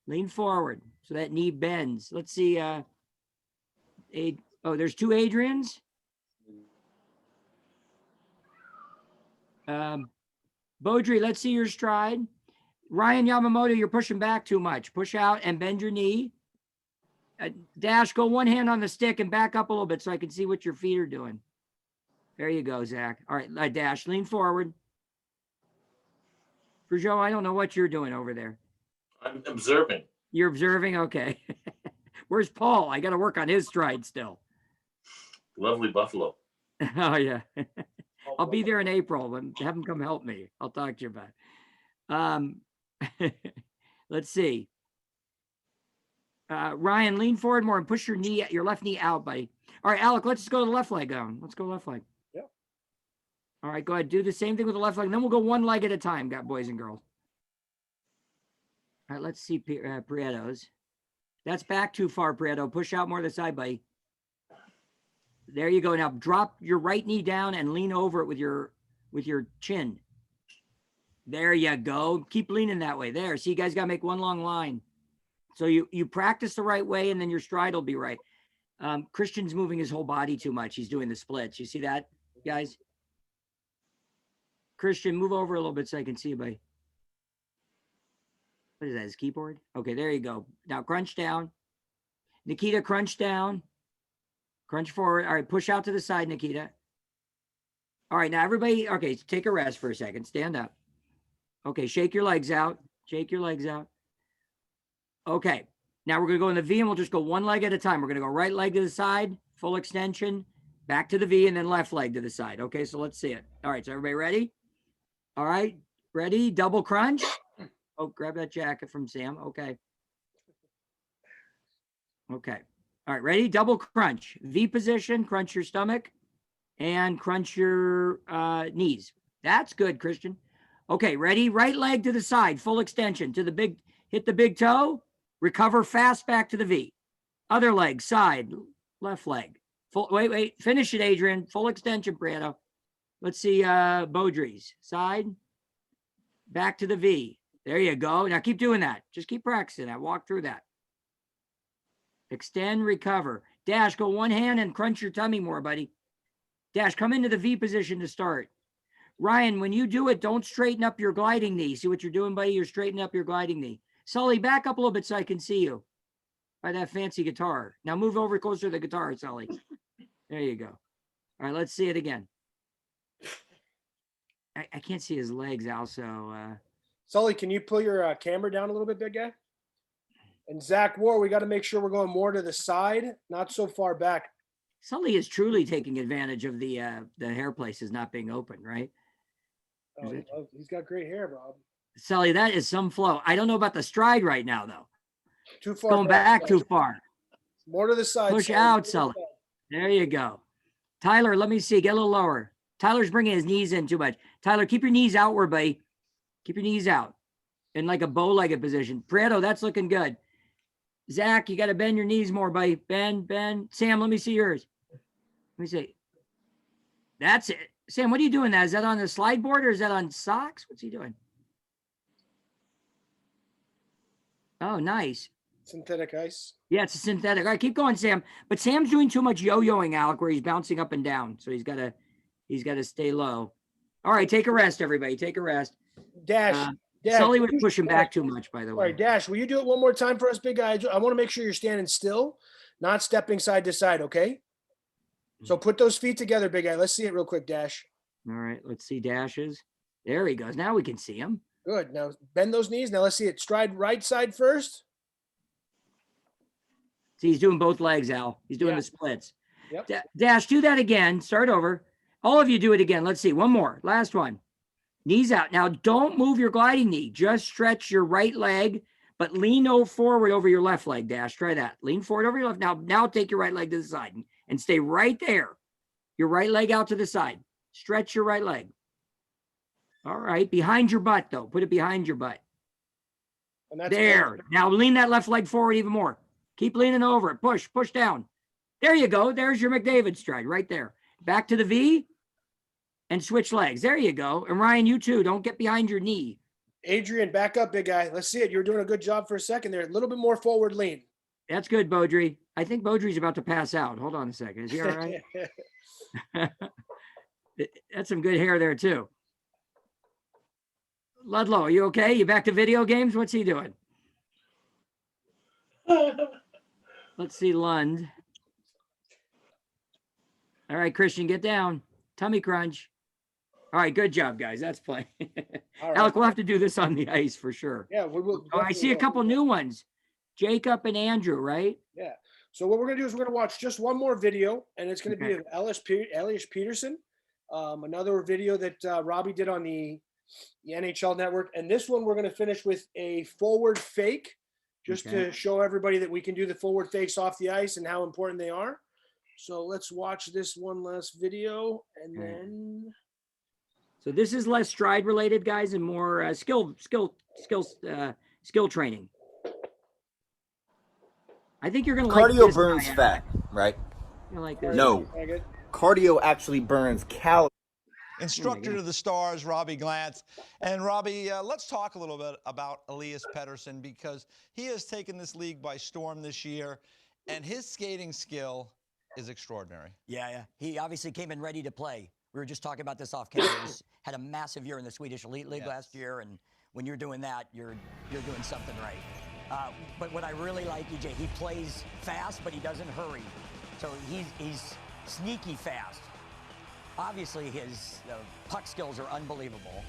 Lean forward so that knee bends. Let's see. There's two Adrians. Beaudry, let's see your stride. Ryan Yamamoto, you're pushing back too much. Push out and bend your knee. Dash, go one hand on the stick and back up a little bit so I can see what your feet are doing. There you go, Zach. All right, Dash, lean forward. For Joe, I don't know what you're doing over there. I'm observing. You're observing? Okay. Where's Paul? I got to work on his stride still. Lovely buffalo. Oh, yeah. I'll be there in April. Have him come help me. I'll talk to you about it. Let's see. Ryan, lean forward more and push your left knee out, buddy. All right, Alec, let's go to the left leg on. Let's go left leg. Yep. All right, go ahead. Do the same thing with the left leg. And then we'll go one leg at a time, boys and girls. All right, let's see Prieto's. That's back too far, Prieto. Push out more to the side, buddy. There you go. Now drop your right knee down and lean over it with your chin. There you go. Keep leaning that way. There. See, you guys got to make one long line. So you practice the right way, and then your stride will be right. Christian's moving his whole body too much. He's doing the splits. You see that, guys? Christian, move over a little bit so I can see you, buddy. What is that, his keyboard? Okay, there you go. Now crunch down. Nikita, crunch down. Crunch forward. All right, push out to the side, Nikita. All right, now everybody, okay, take a rest for a second. Stand up. Okay, shake your legs out. Shake your legs out. Okay, now we're going to go in the V, and we'll just go one leg at a time. We're going to go right leg to the side, full extension, back to the V, and then left leg to the side. Okay, so let's see it. All right, so everybody ready? All right, ready? Double crunch. Oh, grab that jacket from Sam. Okay. Okay. All right, ready? Double crunch. V position, crunch your stomach, and crunch your knees. That's good, Christian. Okay, ready? Right leg to the side, full extension to the big, hit the big toe, recover fast back to the V. Other leg, side, left leg. Full, wait, finish it, Adrian. Full extension, Prado. Let's see, Beaudry's side, back to the V. There you go. Now keep doing that. Just keep practicing that. Walk through that. Extend, recover. Dash, go one hand and crunch your tummy more, buddy. Dash, come into the V position to start. Ryan, when you do it, don't straighten up your gliding knee. See what you're doing, buddy? You're straightening up your gliding knee. Sully, back up a little bit so I can see you by that fancy guitar. Now move over closer to the guitar, Sully. There you go. All right, let's see it again. I can't see his legs, also. Sully, can you pull your camera down a little bit, big guy? And Zach War, we got to make sure we're going more to the side, not so far back. Sully is truly taking advantage of the hair places not being open, right? Oh, he's got great hair, Rob. Sully, that is some flow. I don't know about the stride right now, though. Too far. Going back too far. More to the side. Push out, Sully. There you go. Tyler, let me see. Get a little lower. Tyler's bringing his knees in too much. Tyler, keep your knees outward, buddy. Keep your knees out in like a bow-legged position. Prado, that's looking good. Zach, you got to bend your knees more, buddy. Bend. Sam, let me see yours. Let me see. That's it. Sam, what are you doing that? Is that on the slide board or is that on socks? What's he doing? Oh, nice. Synthetic ice. Yeah, it's a synthetic. All right, keep going, Sam. But Sam's doing too much yo-yoing, Alec, where he's bouncing up and down. So he's got to stay low. All right, take a rest, everybody. Take a rest. Dash. Sully was pushing back too much, by the way. All right, Dash, will you do it one more time for us, big guy? I want to make sure you're standing still, not stepping side to side, okay? So put those feet together, big guy. Let's see it real quick, Dash. All right, let's see Dashes. There he goes. Now we can see him. Good. Now bend those knees. Now let's see it. Stride right side first. See, he's doing both legs, Al. He's doing the splits. Yep. Dash, do that again. Start over. All of you do it again. Let's see. One more. Last one. Knees out. Now, don't move your gliding knee. Just stretch your right leg, but lean forward over your left leg, Dash. Try that. Lean forward over your left. Now take your right leg to the side and stay right there. Your right leg out to the side. Stretch your right leg. All right. Behind your butt, though. Put it behind your butt. And that's there. good. Now, lean that left leg forward even more. Keep leaning over it. Push down. There you go. There's your McDavid stride right there. Back to the V. And switch legs. There you go. And Ryan, you too. Don't get behind your knee. Adrian, back up, big guy. Let's see it. You're doing a good job for a second there. A little bit more forward lean. That's good, Beaudry. I think Beaudry's about to pass out. Hold on a second. Is he all right? That's some good hair there, too. Ludlow, are you okay? You back to video games? What's he doing? Let's see Lund. All right, Christian, get down. Tummy crunch. All right, good job, guys. That's plenty. All right. Alec, we'll have to do this on the ice for sure. Yeah, we will. Oh, I see a couple new ones. Jacob and Andrew, right? Yeah. So what we're going to do is we're going to watch just one more video, and it's going to be of Elias Peterson, another video that Robby did on the NHL Network. And this one we're going to finish with a forward fake, just to show everybody that we can do the forward fakes off the ice and how important they are. So let's watch this one last video, and then. So this is less stride related, guys, and more skill training. I think you're gonna like cardio this burns guy, fat, right? You like this? No, cardio actually burns calories. instructor God. to the stars, Robby Glantz. And Robby, let's talk a little bit about Elias Pettersson, because he has taken this league by storm this year, and his skating skill is extraordinary. Yeah. He obviously came in ready to play. We were just talking about this off camera. He's had a massive year in the Swedish Elite League last year, and when you're doing that, you're doing something right. But what I really like, EJ, he plays fast, but he doesn't hurry. So he's sneaky fast. Obviously, his puck skills are unbelievable.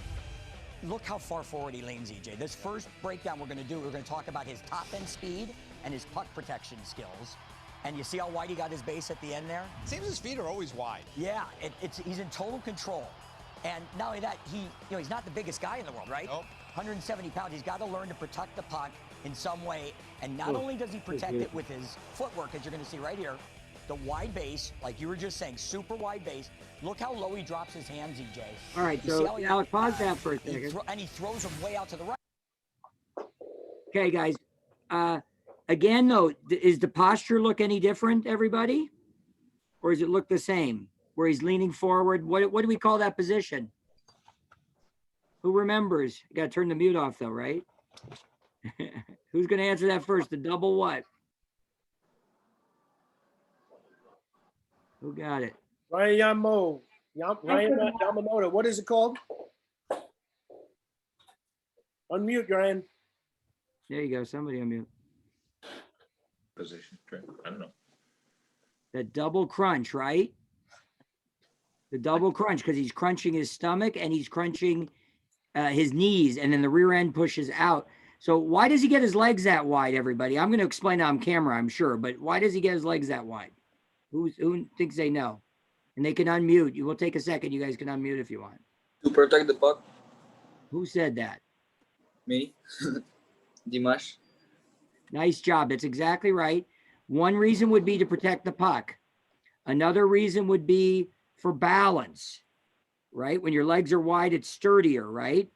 Look how far forward he leans, EJ. This first breakdown we're going to talk about his top-end speed and his puck protection skills. And you see how wide he got his base at the end there? It seems his feet are always wide. Yeah, he's in total control. And not only that, he's not the biggest guy in the world, right? Nope. 170 pounds. He's got to learn to protect the puck in some way. And not only does he protect it with his footwork, as you're going to see right here, the wide base, like you were just saying, super wide base. Look how low he drops his hands, EJ. All right, You so see how Alex, pause that for a second. and he throws them way out to the right. Okay, guys. Again, though, is the posture look any different, everybody? Or does it look the same? Where he's leaning forward? What do we call that position? Who remembers? You got to turn the mute off, though, right? Who's going to answer that first? The double what? Who got it? Ryan Yamamoto. What is it called? Unmute, Ryan. There you go. Somebody unmute. Position. I don't know. The double crunch, right? The double crunch, because he's crunching his stomach and he's crunching his knees, and then the rear end pushes out. So why does he get his legs that wide, everybody? I'm going to explain it on camera, I'm sure, but why does he get his legs that wide? Who thinks they know? And they can unmute. You will take a second. You guys can unmute if you want. To protect the puck. Who said that? Me. Dimash. Nice job. That's exactly right. One reason would be to protect the puck. Another reason would be for balance, right? When your legs are wide, it's sturdier, right?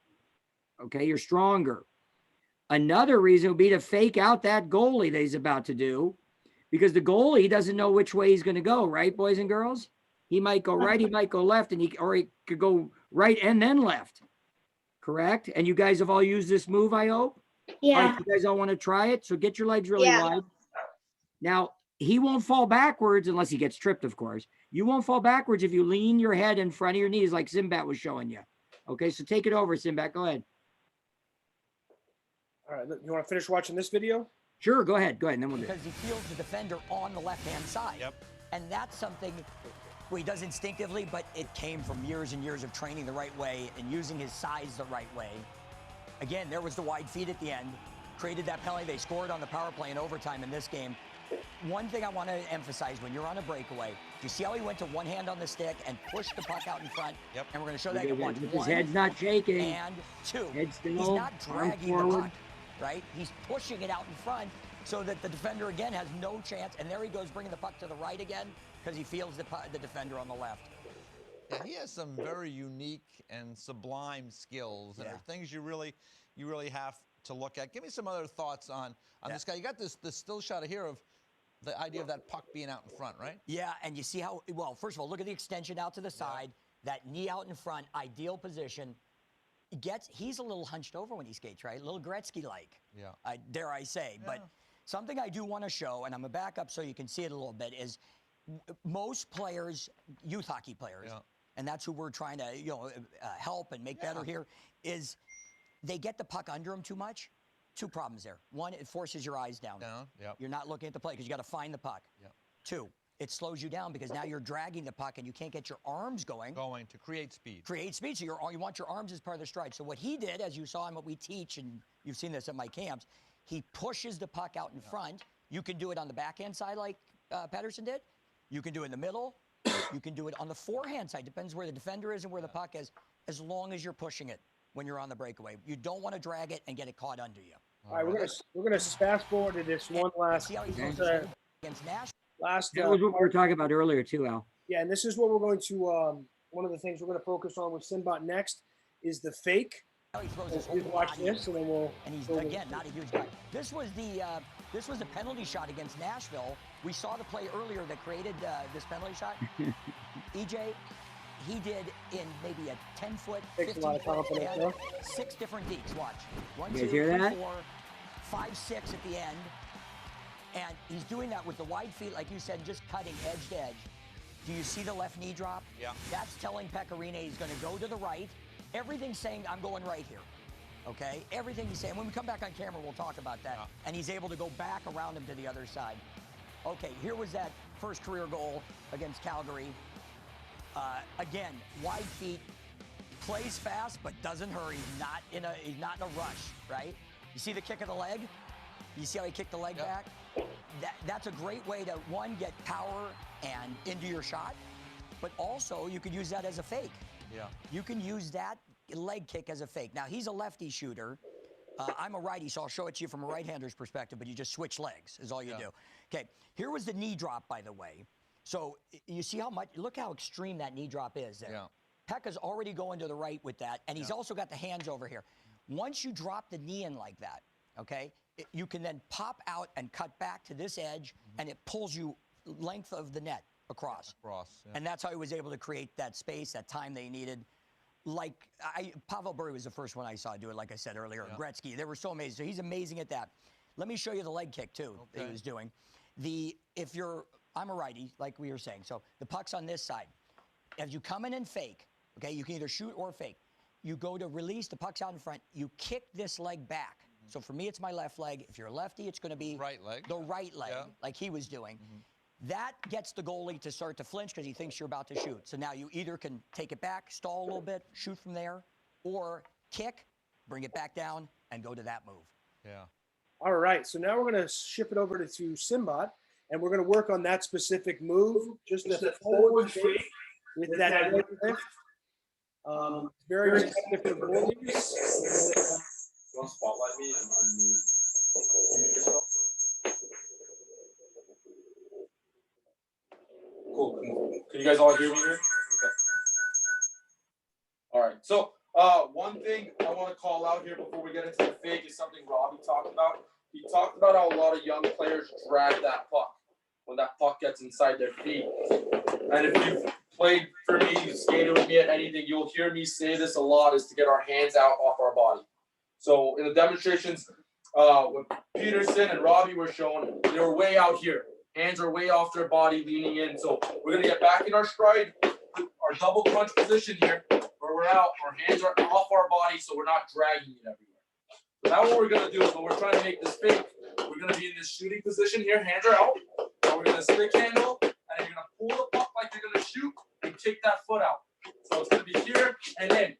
Okay, you're stronger. Another reason would be to fake out that goalie that he's about to do, because the goalie doesn't know which way he's going to go, right, boys and girls? He might go right, he might go left, and he could go right and then left. Correct? And you guys have all used this move, I hope? Yeah. All right, you guys all want to try it? So get your legs really Yeah. wide. Now, he won't fall backwards unless he gets tripped, of course. You won't fall backwards if you lean your head in front of your knees like Simbat was showing you. Okay, so take it over, Simbat. Go ahead. All right, you want to finish watching this video? Sure, go ahead. And then we'll do it. Because he feels the defender on the left-hand side. Yep. And that's something he does instinctively, but it came from years and years of training the right way and using his size the right way. Again, there was the wide feet at the end, created that penalty. They scored on the power play in overtime in this game. One thing I want to emphasize, when you're on a breakaway, do you see how he went to one hand on the stick and pushed the puck out in front? Yep. And we're going to show that at once. His head's not shaking. And two, Head still, he's not arm dragging the forward. puck, right? He's pushing it out in front so that the defender, again, has no chance. And there he goes, bringing the puck to the right again because he feels the defender on the left. Yeah, he has some very unique and sublime skills, and are things you really have to look at. Give me some other thoughts on this guy. You got this still shot here of the idea of that puck being out in front, right? Yeah, and you see how, well, first of all, look at the extension out to the side, that knee out in front, ideal position. He's a little hunched over when he skates, right? A little Gretzky-like, dare I say. But something I do want to show, and I'm going to back up so you can see it a little bit, is most players, youth hockey players, and that's who we're trying to help and make better here, is they get the puck under them too much. Two problems there. One, it forces your eyes down. You're not looking at the play because you got to find the puck. Two, it slows you down because now you're dragging the puck and you can't get your arms going. To create speed. So you want your arms as part of the stride. So what he did, as you saw in what we teach, and you've seen this at my camps, he pushes the puck out in front. You can do it on the backhand side like Pettersson did. You can do it in the middle. You can do it on the forehand side. Depends where the defender is and where the puck is, as long as you're pushing it when you're on the breakaway. You don't want to drag it and get it caught under you. All right, we're gonna fast forward to this one last. See how he Okay. against Nash? Last. That was what we were talking about earlier too, Al. Yeah, and this is what we're going to. One of the things we're going to focus on with Simbot next is the fake. How he throws Let's his whole watch body this, and then we'll. And he's, go again, not a huge guy. This was the penalty shot against Nashville. We saw the play earlier that created this penalty shot. EJ, he did in maybe a 10-foot, Takes a lot of 15-foot, confidence, and huh? 6 different deeks. Watch. 1, You 2, guys hear 3, that? 4, 5, 6 at the end. And he's doing that with the wide feet, like you said, just cutting edge to edge. Do you see the left knee drop? Yeah. That's telling Pecorine he's going to go to the right. Everything's saying, I'm going right here. Okay? Everything he's saying. When we come back on camera, we'll talk about that. Yeah. And he's able to go back around him to the other side. Okay, here was that first career goal against Calgary. Again, wide feet, plays fast, but doesn't hurry. He's not in a rush, right? You see the kick of the leg? You see how he kicked the leg back? That's a great way to, one, get power and into your shot, but also you could use that as a fake. Yeah. You can use that leg kick as a fake. Now, he's a lefty shooter. I'm a righty, so I'll show it to you from a right-hander's perspective, but you just switch legs is all you do. Okay, here was the knee drop, by the way. So you see how much, look how extreme that knee drop is there. Yeah. Pekka's already going to the right with that, and he's also got the hands over here. Once you drop the knee in like that, okay, you can then pop out and cut back to this edge, and it pulls you length of the net across. And that's how he was able to create that space, that time they needed. Like, Pavel Bure was the first one I saw do it, like I said earlier. Gretzky, they were so amazing. So he's amazing at that. Let me show you the leg kick, too, that he was doing. I'm a righty, like we were saying. So the puck's on this side. As you come in and fake, okay, you can either shoot or fake. You go to release, the puck's out in front. You kick this leg back. So for me, it's my left leg. If you're a lefty, it's going to be right leg. The right leg, like he was doing. That gets the goalie to start to flinch because he thinks you're about to shoot. So now you either can take it back, stall a little bit, shoot from there, or kick, bring it back down, and go to that move. Yeah. All right, so now we're going to ship it over to Simbot, and we're going to work on that specific move, just the forward fake with that leg lift. Very effective for goalies. You want to spotlight me and unmute yourself? Cool. Can you guys all hear me here? Okay. All right. So one thing I want to call out here before we get into the fake is something Robby talked about. He talked about how a lot of young players drag that puck when that puck gets inside their feet. And if you've played for me, you skated with me at anything, you'll hear me say this a lot, is to get our hands out off our body. So in the demonstrations, what Peterson and Robby were showing, they were way out here. Hands are way off their body, leaning in. So we're going to get back in our stride, our double crunch position here, where we're out. Our hands are off our body, so we're not dragging it everywhere. So now what we're going to do is when we're trying to make this fake, we're going to be in this shooting position here. Hands are out. And we're going to stick handle, and you're going to pull the puck like you're going to shoot and kick that foot out. So it's going to be here and in.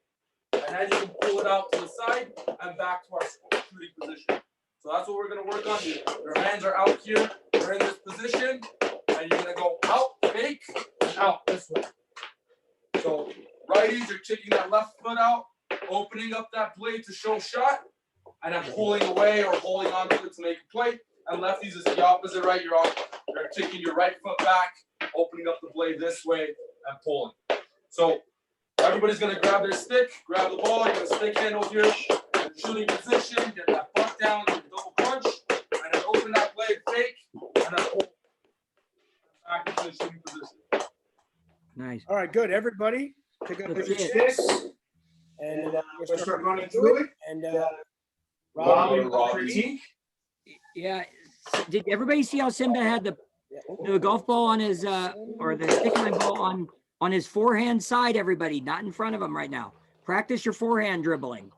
And then you can pull it out to the side and back to our shooting position. So that's what we're going to work on here. Your hands are out here. We're in this position. And you're going to go out, fake, and out this way. So righties, you're kicking that left foot out, opening up that blade to show shot, and then pulling away or holding on to it to make a play. And lefties is the opposite, right? You're kicking your right foot back, opening up the blade this way, and pulling. So everybody's going to grab their stick, grab the ball, you're going to stick handle here, shooting position, get that puck down, get the double crunch, and then open that blade, fake, and then pull back into the shooting position. Nice. All right, good. Everybody, pick up your That's it. sticks, and we'll start running through it. And Robby, Yeah. Did everybody see how Simba had the golf ball on his or the stick line ball on his forehand side? Everybody, not in front of him right now. Practice your forehand dribbling.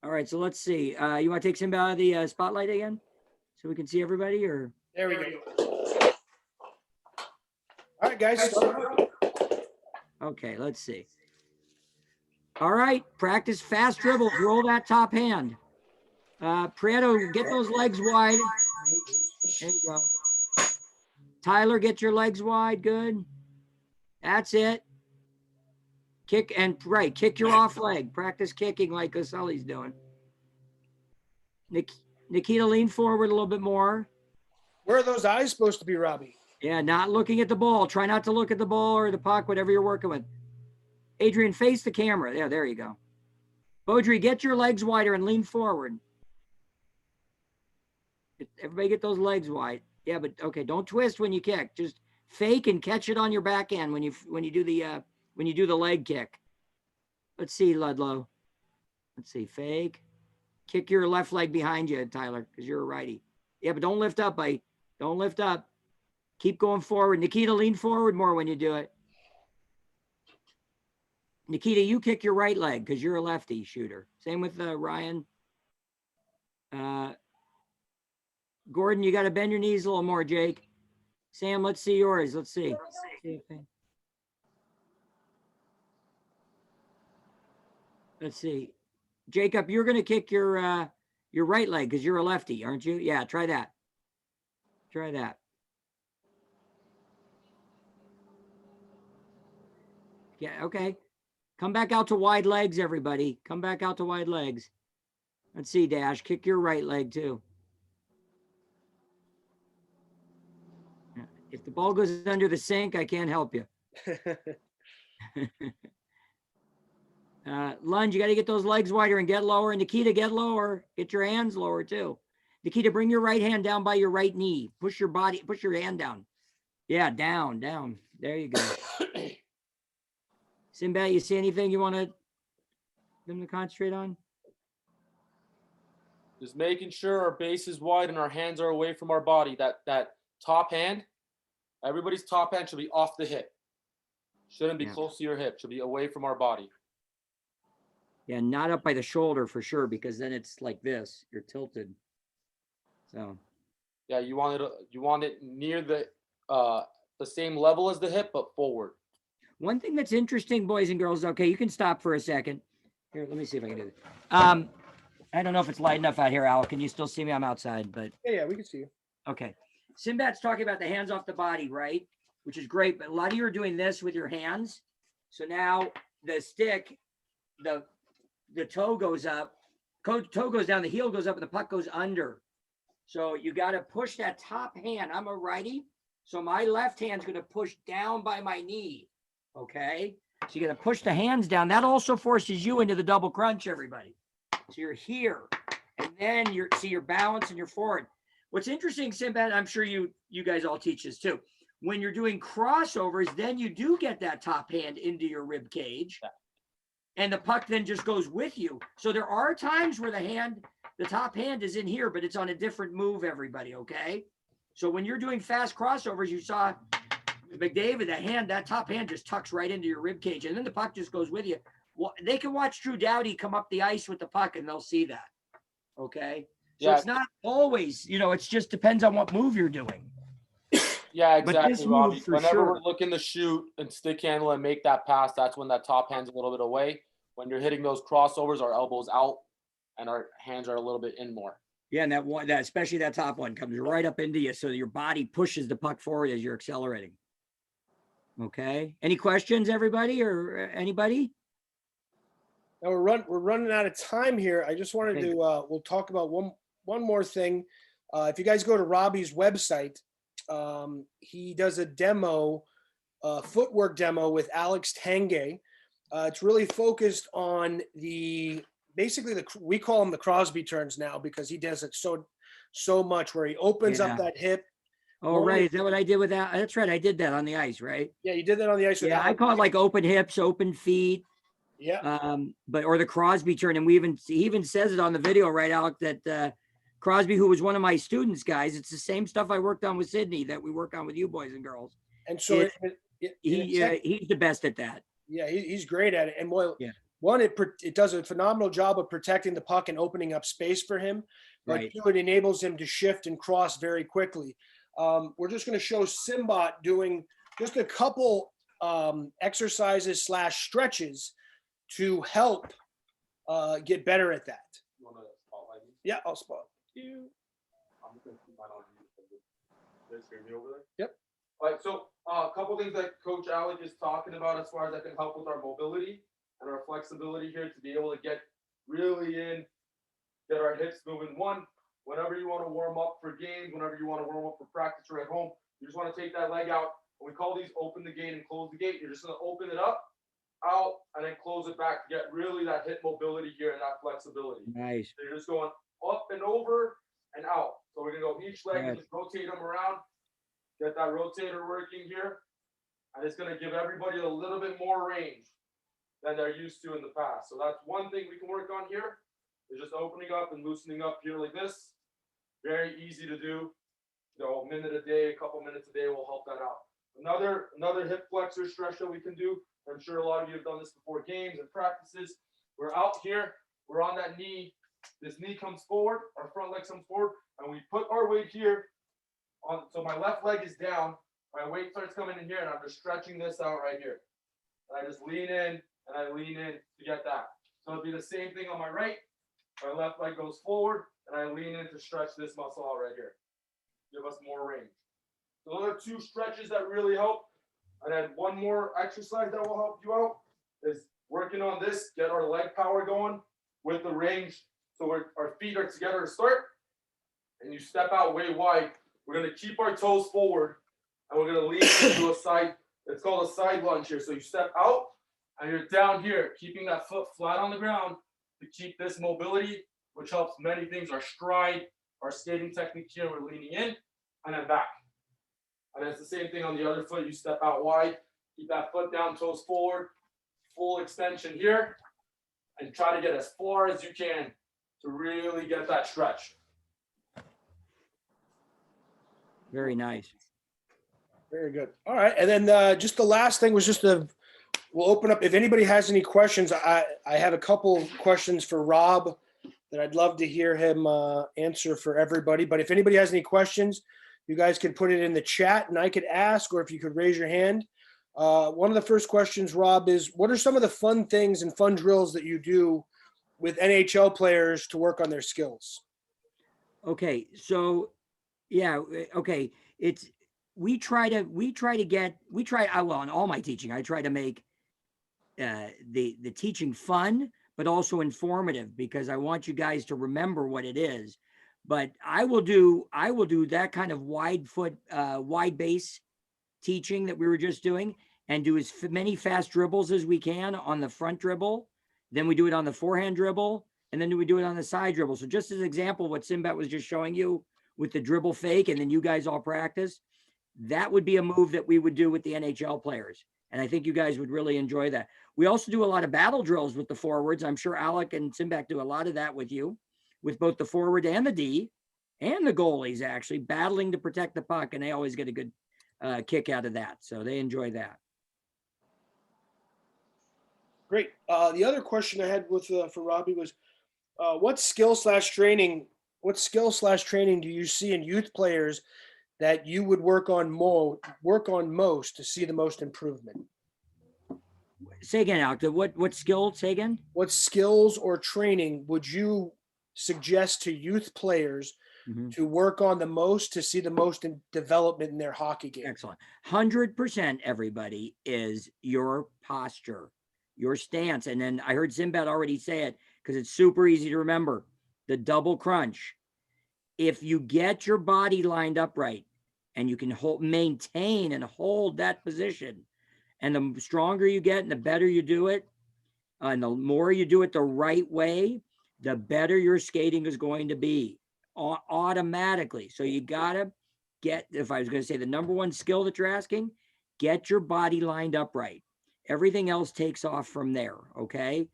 All right, so let's see. You want to take Simba out of the spotlight again, so we can see everybody? Or there we go. All right, guys. Okay, let's see. All right, practice fast dribbles. Roll that top hand. Prieto, get those legs wide. There you go. Tyler, get your legs wide. Good. That's it. Kick and kick your off leg. Practice kicking like Sully's doing. Nikita, lean forward a little bit more. Where are those eyes supposed to be, Robby? Yeah, not looking at the ball. Try not to look at the ball or the puck, whatever you're working with. Adrian, face the camera. Yeah, there you go. Beaudry, get your legs wider and lean forward. Everybody get those legs wide. Yeah, but okay, don't twist when you kick. Just fake and catch it on your backhand when you do the leg kick. Let's see, Ludlow. Let's see, fake. Kick your left leg behind you, Tyler, because you're a righty. Yeah, but don't lift up, buddy. Don't lift up. Keep going forward. Nikita, lean forward more when you do it. Nikita, you kick your right leg because you're a lefty shooter. Same with Ryan. Gordon, you got to bend your knees a little more, Jake. Sam, let's see yours. Let's see. Let's see. Jacob, you're going to kick your right leg because you're a lefty, aren't you? Yeah, try that. Try that. Yeah, okay. Come back out to wide legs, everybody. Come back out to wide legs. Let's see, Dash. Kick your right leg, too. If the ball goes under the sink, I can't help you. Lunge, you got to get those legs wider and get lower. And Nikita, get lower. Get your hands lower, too. Nikita, bring your right hand down by your right knee. Push your hand down. Yeah, down. There you go. Sinbad, you see anything you want them to concentrate on? Just making sure our base is wide and our hands are away from our body. That top hand, everybody's top hand should be off the hip. Shouldn't be close to your hip. Should be away from our body. Yeah, not up by the shoulder for sure, because then it's like this. You're tilted. So. Yeah, you want it near the same level as the hip, but forward. One thing that's interesting, boys and girls. Okay, you can stop for a second. Here, let me see if I can do this. I don't know if it's light enough out here, Al. Can you still see me? I'm outside, but Yeah, we can see you. okay. Sinbad's talking about the hands off the body, right? Which is great, but a lot of you are doing this with your hands. So now the stick, the toe goes up, toe goes down, the heel goes up, and the puck goes under. So you got to push that top hand. I'm a righty, so my left hand's going to push down by my knee. Okay, so you're going to push the hands down. That also forces you into the double crunch, everybody. So you're here, and then you're balanced and you're forward. What's interesting, Sinbad, I'm sure you guys all teach this too. When you're doing crossovers, then you do get that top hand into your rib cage, and the puck then just goes with you. So there are times where the top hand is in here, but it's on a different move, everybody, okay? So when you're doing fast crossovers, you saw McDavid, that top hand just tucks right into your rib cage, and then the puck just goes with you. Well, they can watch Drew Doughty come up the ice with the puck, and they'll see that, okay? So it's not always, it just depends on what move you're doing. Yeah, exactly, Robbie. Whenever we're looking to shoot and stick handle and make that pass, that's when that top hand's a little bit away. When you're hitting those crossovers, our elbows out and our hands are a little bit in more. Yeah, and that especially that top one comes right up into you, so your body pushes the puck forward as you're accelerating. Okay. Any questions, everybody, or anybody? Now we're running out of time here. I just wanted to we'll talk about one more thing. If you guys go to Robby's website, he does a demo, footwork demo with Alex Tanguay. It's really focused on we call them the Crosby turns now, because he does it so much, where he opens up that hip. Oh, right. Is that what I did with that? That's right. I did that on the ice, right? Yeah, you did that on the ice. Yeah, I call it like open hips, open feet. Yeah. Or the Crosby turn. And he even says it on the video, right, Alec, that Crosby, who was one of my students, guys, it's the same stuff I worked on with Sydney that we work on with you boys and girls. And so he's the best at that. Yeah, he's great at it. And it does a phenomenal job of protecting the puck and opening up space for him. But right. It enables him to shift and cross very quickly. We're just going to show Simbot doing just a couple exercises / stretches to help get better at that. You want to spotlight me? Yeah, I'll spot you. I'm going to keep mine on you. You guys hear me over there? Yep. All right, so a couple things that Coach Alec is talking about as far as that can help with our mobility and our flexibility here to be able to get really in, get our hips moving. One, whenever you want to warm up for games, whenever you want to warm up for practice or at home, you just want to take that leg out. We call these open the gate and close the gate. You're just going to open it up, out, and then close it back to get really that hip mobility here and that flexibility. Nice. So you're just going up and over and out. So we're going to go each leg and just rotate them around. Get that rotator working here. And it's gonna give everybody a little bit more range than they're used to in the past. So that's one thing we can work on here, is just opening up and loosening up here like this. Very easy to do. You know, a minute a day, a couple minutes a day will help that out. Another hip flexor stretch that we can do. I'm sure a lot of you have done this before games and practices. We're out here, we're on that knee. This knee comes forward, our front leg comes forward, and we put our weight here on. So my left leg is down, my weight starts coming in here, and I'm just stretching this out right here. And I just lean in and I lean in to get that. So it'll be the same thing on my right. My left leg goes forward, and I lean in to stretch this muscle out right here. Give us more range. So those are two stretches that really help. And then one more exercise that will help you out is working on this, get our leg power going with the range. So our feet are together to start, and you step out way wide. We're gonna keep our toes forward, and we're gonna lean into a side. It's called a side lunge here. So you step out, and you're down here, keeping that foot flat on the ground to keep this mobility, which helps many things. Our stride, our skating technique here, we're leaning in and then back. And it's the same thing on the other foot. You step out wide, keep that foot down, toes forward, full extension here, and try to get as far as you can to really get that stretch. Very nice. Very good. All right. And then just the last thing was we'll open up. If anybody has any questions, I have a couple of questions for Rob that I'd love to hear him answer for everybody. But if anybody has any questions, you guys can put it in the chat and I could ask, or if you could raise your hand. One of the first questions, Rob, is what are some of the fun things and fun drills that you do with NHL players to work on their skills? Okay, so yeah, okay. We try well, in all my teaching, I try to make the teaching fun, but also informative, because I want you guys to remember what it is. But I will do that kind of wide base teaching that we were just doing, and do as many fast dribbles as we can on the front dribble. Then we do it on the forehand dribble, and then we do it on the side dribble. So just as an example, what Simbat was just showing you with the dribble fake, and then you guys all practice, that would be a move that we would do with the NHL players. And I think you guys would really enjoy that. We also do a lot of battle drills with the forwards. I'm sure Alec and Simbat do a lot of that with you, with both the forward and the D and the goalies, actually battling to protect the puck. And they always get a good kick out of that. So they enjoy that. Great. The other question I had for Robby was, what skill slash training do you see in youth players that you would work on most to see the most improvement? Say again, Alec. What skill? Say again. What skills or training would you suggest to youth players to work on the most to see the most in development in their hockey game? Excellent. 100%, everybody, is your posture, your stance. And then I heard Simbat already say it, because it's super easy to remember. The double crunch. If you get your body lined up right, and you can maintain and hold that position, and the stronger you get and the better you do it, and the more you do it the right way, the better your skating is going to be automatically. So you gotta get, if I was going to say the number one skill that you're asking, get your body lined up right. Everything else takes off from there. Okay.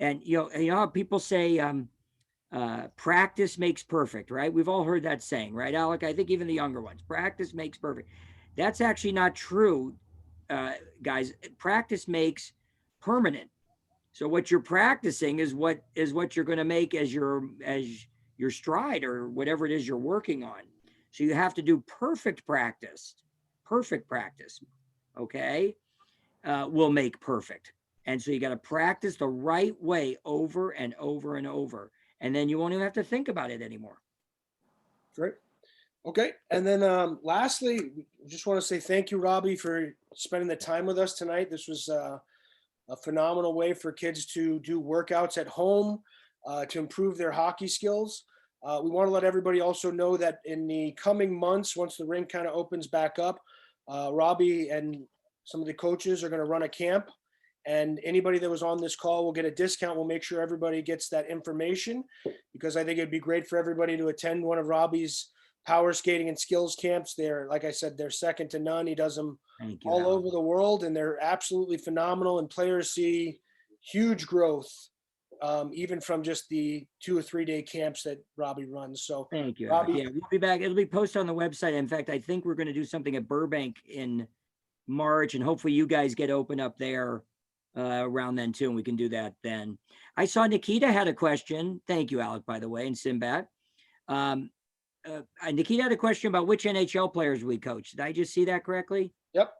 And you know how people say practice makes perfect, right? We've all heard that saying, right, Alec? I think even the younger ones, practice makes perfect. That's actually not true, guys. Practice makes permanent. So what you're practicing is what you're going to make as your stride, or whatever it is you're working on. So you have to do perfect practice, okay, will make perfect. And so you got to practice the right way over and over and over. And then you won't even have to think about it anymore. Great. Okay. And then lastly, we just want to say thank you, Robby, for spending the time with us tonight. This was a phenomenal way for kids to do workouts at home to improve their hockey skills. We want to let everybody also know that in the coming months, once the rink kind of opens back up, Robby and some of the coaches are going to run a camp, and anybody that was on this call will get a discount. We'll make sure everybody gets that information, because I think it'd be great for everybody to attend one of Robby's power skating and skills camps. They're, like I said, they're second to none. He does them Thank you. all Alec. over the world, and they're absolutely phenomenal. And players see huge growth, even from just the 2 or 3 day camps that Robby runs. So Thank you, Alec. Robby, Yeah, we'll be back. It'll be posted on the website. In fact, I think we're going to do something at Burbank in March, and hopefully you guys get open up there around then too, and we can do that then. I saw Nikita had a question. Thank you, Alec, by the way, and Simbat. Nikita had a question about which NHL players we coach. Did I just see that correctly? Yep.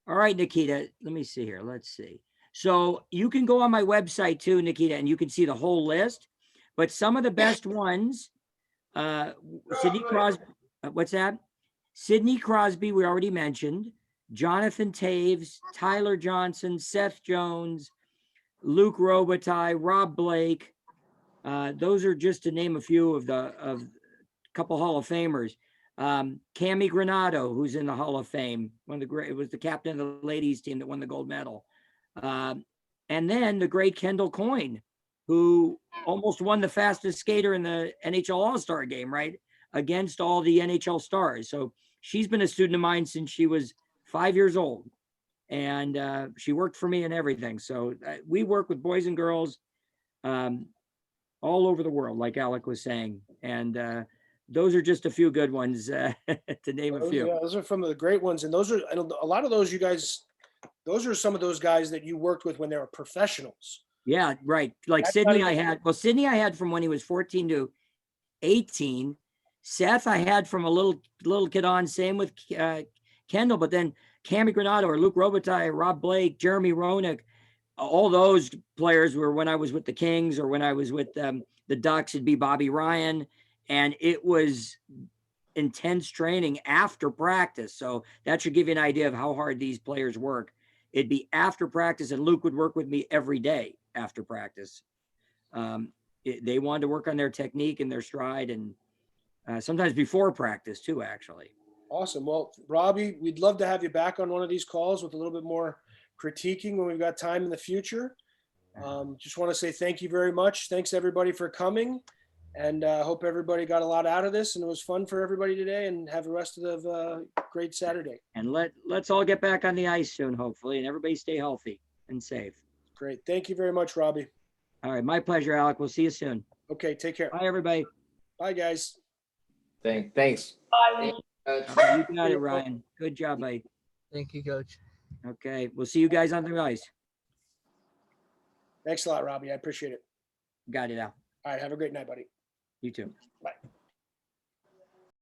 All right, Nikita, let me see here. Let's see. So you can go on my website too, Nikita, and you can see the whole list. But some of the best ones, Sidney Crosby, what's that? Sidney Crosby, we already mentioned. Jonathan Taves, Tyler Johnson, Seth Jones, Luke Robitaille, Rob Blake. Those are just to name a few of a couple Hall of Famers. Cammy Granado, who's in the Hall of Fame, one of the great, it was the captain of the ladies team that won the gold medal. And then the great Kendall Coyne, who almost won the fastest skater in the NHL All-Star game, right? Against all the NHL stars. So she's been a student of mine since she was 5 years old. And she worked for me and everything. So we work with boys and girls all over the world, like Alec was saying. And those are just a few good ones to name a few. Yeah, those are some of the great ones. And those are, and a lot of those, you guys, those are some of those guys that you worked with when they were professionals. Yeah, right. Like That's Sidney, not even- Sidney I had from when he was 14 to 18. Seth I had from a little kid on, same with Kendall, but then Cammy Granado or Luke Robitaille, Rob Blake, Jeremy Roenick, all those players were when I was with the Kings or when I was with the Ducks, it'd be Bobby Ryan. And it was intense training after practice. So that should give you an idea of how hard these players work. It'd be after practice, and Luke would work with me every day after practice. They wanted to work on their technique and their stride, and sometimes before practice too, actually. Awesome. Well, Robby, we'd love to have you back on one of these calls with a little bit more critiquing when we've got time in the future. Just want to say thank you very much. Thanks everybody for coming. And hope everybody got a lot out of this and it was fun for everybody today, and have the rest of the great Saturday. And let's all get back on the ice soon, hopefully, and everybody stay healthy and safe. Great. Thank you very much, Robby. All right. My pleasure, Alec. We'll see you soon. Okay. Take care. Bye, everybody. Bye, guys. Thanks. Bye. You got it, Ryan. Good job, buddy. Thank you, Coach. Okay. We'll see you guys on the ice. Thanks a lot, Robby. I appreciate it. Got it, Al. All right. Have a great night, buddy. You too. Bye.